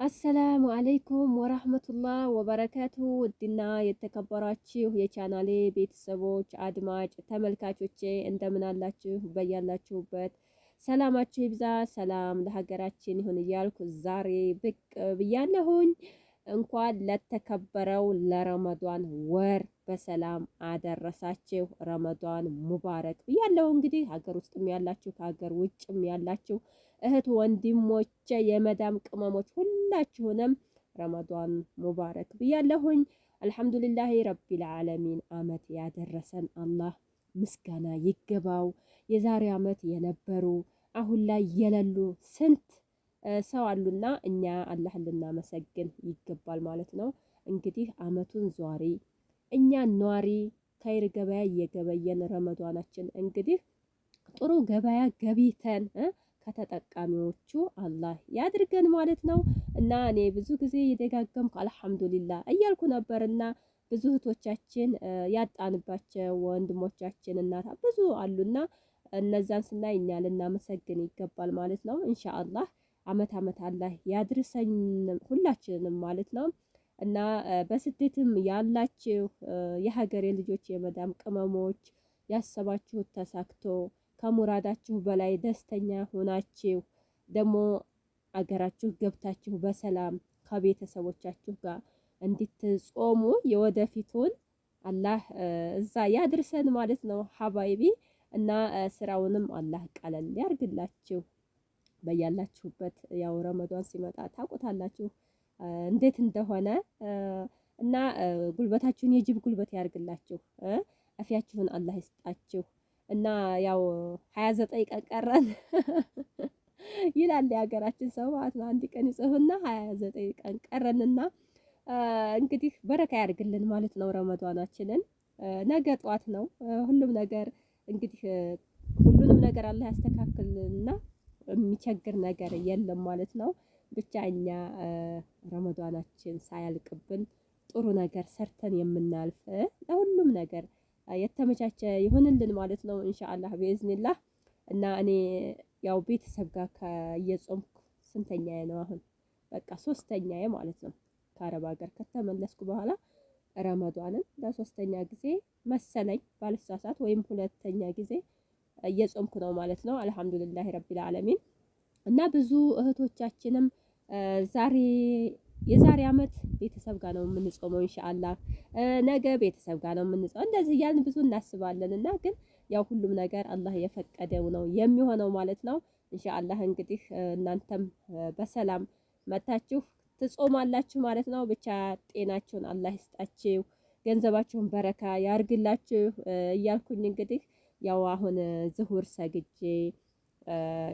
አሰላሙ አለይኩም ወራህመቱላህ ወበረካቱ። ውድና የተከበራችሁ የቻናሌ ቤተሰቦች አድማጭ ተመልካቾቼ እንደምን አላችሁ? በያላችሁበት ሰላማችሁ ይብዛ። ሰላም ለሀገራችን ይሁን እያልኩ ዛሬ ብቅ ብያለሁኝ። እንኳን ለተከበረው ለረመዷን ወር በሰላም አደረሳችሁ። ረመዷን ሙባረክ ብያለሁ። እንግዲህ ሀገር ውስጥም ያላችሁ ከሀገር ውጭም ያላችሁ እህት ወንድሞቼ የመዳም ቅመሞች ሁላችሁንም ረመዷን ሙባረክ ብያለሁኝ። አልሐምዱሊላሂ ረቢል ዓለሚን አመት ያደረሰን አላህ ምስጋና ይገባው። የዛሬ አመት የነበሩ አሁን ላይ የሌሉ ስንት ሰው አሉና እኛ አላህን ልናመሰግን ይገባል ማለት ነው። እንግዲህ አመቱን ዟሪ እኛ ኗሪ ከይር ገበያ እየገበየን ረመዷናችን እንግዲህ ጥሩ ገበያ ገቢተን ከተጠቃሚዎቹ አላህ ያድርገን ማለት ነው። እና እኔ ብዙ ጊዜ የደጋገምኩ አልሐምዱሊላህ እያልኩ ነበርና ብዙ እህቶቻችን ያጣንባቸው ወንድሞቻችን እናት ብዙ አሉና እነዛን ስናይ እኛ ልናመሰግን ይገባል ማለት ነው። ኢንሻአላህ አመት አመት አላህ ያድርሰን ሁላችንንም ማለት ነው። እና በስደትም ያላችሁ የሀገሬ ልጆች የመዳም ቅመሞች ያሰባችሁት ተሳክቶ ከሙራዳችሁ በላይ ደስተኛ ሆናችሁ ደግሞ አገራችሁ ገብታችሁ በሰላም ከቤተሰቦቻችሁ ጋር እንድትጾሙ የወደፊቱን አላህ እዛ ያድርሰን ማለት ነው ሀባይቢ። እና ስራውንም አላህ ቀለል ያርግላችሁ በያላችሁበት። ያው ረመዷን ሲመጣ ታውቁታላችሁ እንዴት እንደሆነ እና ጉልበታችሁን የጅብ ጉልበት ያርግላችሁ፣ አፊያችሁን አላህ ይስጣችሁ። እና ያው 29 ቀን ቀረን ይላል የሀገራችን ሰው ማለት ነው። አንድ ቀን ይጽፍና 29 ቀን ቀረንና እንግዲህ በረካ ያድርግልን ማለት ነው ረመዷናችንን። ነገ ጧት ነው ሁሉም ነገር እንግዲህ ሁሉንም ነገር አላህ ያስተካክልልና የሚቸግር ነገር የለም ማለት ነው። ብቻ እኛ ረመዷናችን ሳያልቅብን ጥሩ ነገር ሰርተን የምናልፍ ለሁሉም ነገር የተመቻቸ ይሆንልን ማለት ነው ኢንሻአላህ በኢዝኒላህ። እና እኔ ያው ቤተሰብ ጋር ከየጾምኩ ስንተኛዬ ነው አሁን? በቃ ሶስተኛዬ ማለት ነው። ከአረብ ሀገር ከተመለስኩ በኋላ ረመዷንን ለሶስተኛ ጊዜ መሰለኝ ባልሳሳት ወይም ሁለተኛ ጊዜ እየጾምኩ ነው ማለት ነው። አልሐምዱሊላሂ ረቢል ዓለሚን። እና ብዙ እህቶቻችንም የዛሬ አመት ቤተሰብ ጋር ነው የምንጾመው ኢንሻአላህ፣ ነገ ቤተሰብ ጋር ነው የምንጾመው፣ እንደዚህ እያልን ብዙ እናስባለን። እና ግን ያው ሁሉም ነገር አላህ የፈቀደው ነው የሚሆነው ማለት ነው ኢንሻአላህ። እንግዲህ እናንተም በሰላም መታችሁ ትጾማላችሁ ማለት ነው። ብቻ ጤናችሁን አላህ ይስጣችሁ፣ ገንዘባችሁን በረካ ያርግላችሁ እያልኩኝ እንግዲህ ያው አሁን ዝሁር ሰግጄ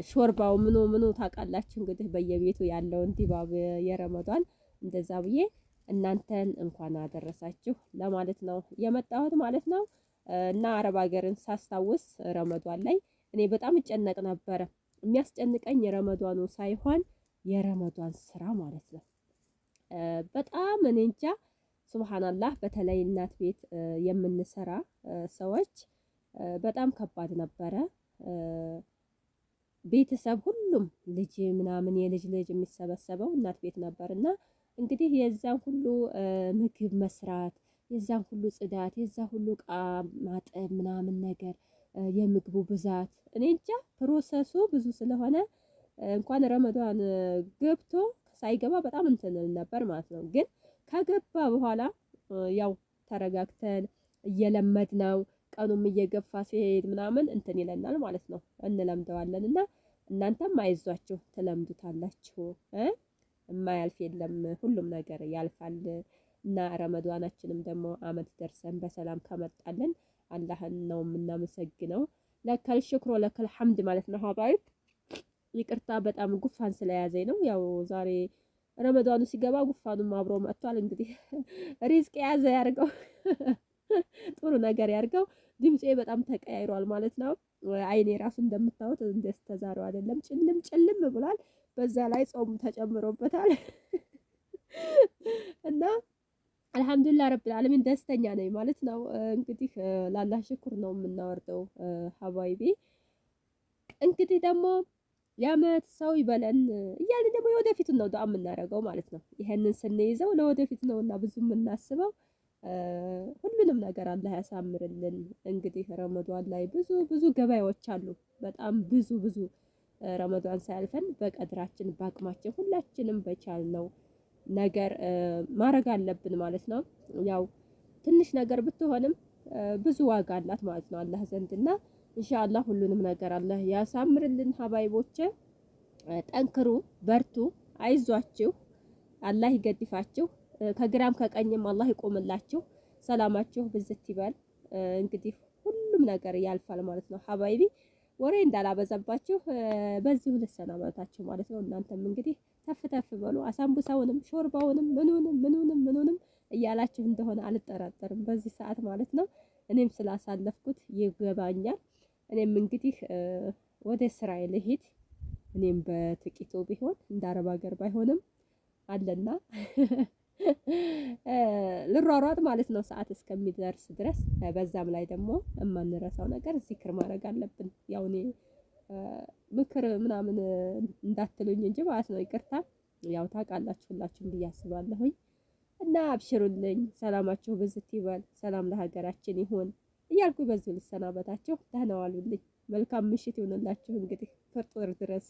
ሾርባው ምኑ ታውቃላችሁ እንግዲህ በየቤቱ ያለውን ድባብ የረመዷን እንደዛ ብዬ እናንተን እንኳን አደረሳችሁ ለማለት ነው የመጣሁት ማለት ነው። እና አረብ ሀገርን ሳስታውስ ረመዷን ላይ እኔ በጣም እጨነቅ ነበረ። የሚያስጨንቀኝ የረመዷኑ ሳይሆን የረመዷን ስራ ማለት ነው። በጣም እኔ እንጃ ሱብሃንአላህ። በተለይ እናት ቤት የምንሰራ ሰዎች በጣም ከባድ ነበረ። ቤተሰብ ሁሉም ልጅ ምናምን የልጅ ልጅ የሚሰበሰበው እናት ቤት ነበርና እንግዲህ የዛን ሁሉ ምግብ መስራት፣ የዛን ሁሉ ጽዳት፣ የዛን ሁሉ እቃ ማጠብ ምናምን ነገር የምግቡ ብዛት እኔ እንጃ ፕሮሰሱ ብዙ ስለሆነ እንኳን ረመዷን ገብቶ ሳይገባ በጣም እንትን ነበር ማለት ነው። ግን ከገባ በኋላ ያው ተረጋግተን እየለመድ ነው ቀኑም እየገፋ ሲሄድ ምናምን እንትን ይለናል ማለት ነው፣ እንለምደዋለን። እና እናንተም አይዟችሁ ትለምዱታላችሁ። የማያልፍ የለም ሁሉም ነገር ያልፋል። እና ረመዷናችንም ደግሞ አመት ደርሰን በሰላም ከመጣልን አላህን ነው የምናመሰግነው። ለከል ሽክሮ ለከል ሐምድ ማለት ነው ሀባይብ። ይቅርታ በጣም ጉፋን ስለያዘኝ ነው። ያው ዛሬ ረመዷኑ ሲገባ ጉፋኑም አብሮ መጥቷል። እንግዲህ ሪዝቅ የያዘ ያርገው ጥሩ ነገር ያርገው። ድምጼ በጣም ተቀያይሯል ማለት ነው። አይኔ ራሱ እንደምታዩት እንደስተዛሬው አይደለም፣ ጭልም ብሏል። በዛ ላይ ጾም ተጨምሮበታል። እና አልሐምዱሊላህ ረብል ዓለሚን ደስተኛ ነኝ ማለት ነው። እንግዲህ ላላህ ሽኩር ነው የምናወርደው ሀባይቢ። እንግዲህ ደግሞ የዓመት ሰው ይበለን እያልን ደግሞ የወደፊቱን ነው ዱዓ የምናደርገው ማለት ነው። ይሄንን ስንይዘው ለወደፊት ነውና ብዙ የምናስበው ሁሉንም ነገር አላህ ያሳምርልን። እንግዲህ ረመዷን ላይ ብዙ ብዙ ገበያዎች አሉ። በጣም ብዙ ብዙ ረመዷን ሳያልፈን በቀድራችን በአቅማችን ሁላችንም በቻልነው ነገር ማድረግ አለብን ማለት ነው። ያው ትንሽ ነገር ብትሆንም ብዙ ዋጋ አላት ማለት ነው አላህ ዘንድና ኢንሻአላህ ሁሉንም ነገር አላህ ያሳምርልን። ሀባይቦቼ ጠንክሩ፣ በርቱ፣ አይዟችሁ፣ አላህ ይገድፋችሁ። ከግራም ከቀኝም አላህ ይቆምላችሁ። ሰላማችሁ ብዝት ይበል። እንግዲህ ሁሉም ነገር ያልፋል ማለት ነው ሀባይቢ። ወሬ እንዳላበዛባችሁ በዚሁ ልሰናበታችሁ ማለት ነው። እናንተም እንግዲህ ተፍ ተፍ በሉ። አሳምቡሳውንም ሾርባውንም ምኑንም እያላችሁ እንደሆነ አልጠራጠርም በዚህ ሰዓት ማለት ነው። እኔም ስላሳለፍኩት ይገባኛል። እኔም እንግዲህ ወደ ስራዬ ልሂድ። እኔም በጥቂቱ ቢሆን እንደ አረብ ሀገር ባይሆንም አለና ልሯሯጥ ማለት ነው ሰዓት እስከሚደርስ ድረስ። በዛም ላይ ደግሞ የማንረሳው ነገር ዚክር ማድረግ አለብን። ያው እኔ ምክር ምናምን እንዳትሉኝ እንጂ ማለት ነው ይቅርታ። ያው ታውቃላችሁ ሁላችሁም ብዬ አስባለሁኝ። እና አብሽሩልኝ፣ ሰላማችሁ ብዝት ይበል፣ ሰላም ለሀገራችን ይሁን እያልኩ በዚሁ ልሰናበታችሁ። ደህና ዋሉልኝ። መልካም ምሽት ይሁንላችሁ። እንግዲህ ፍርጡር ድረስ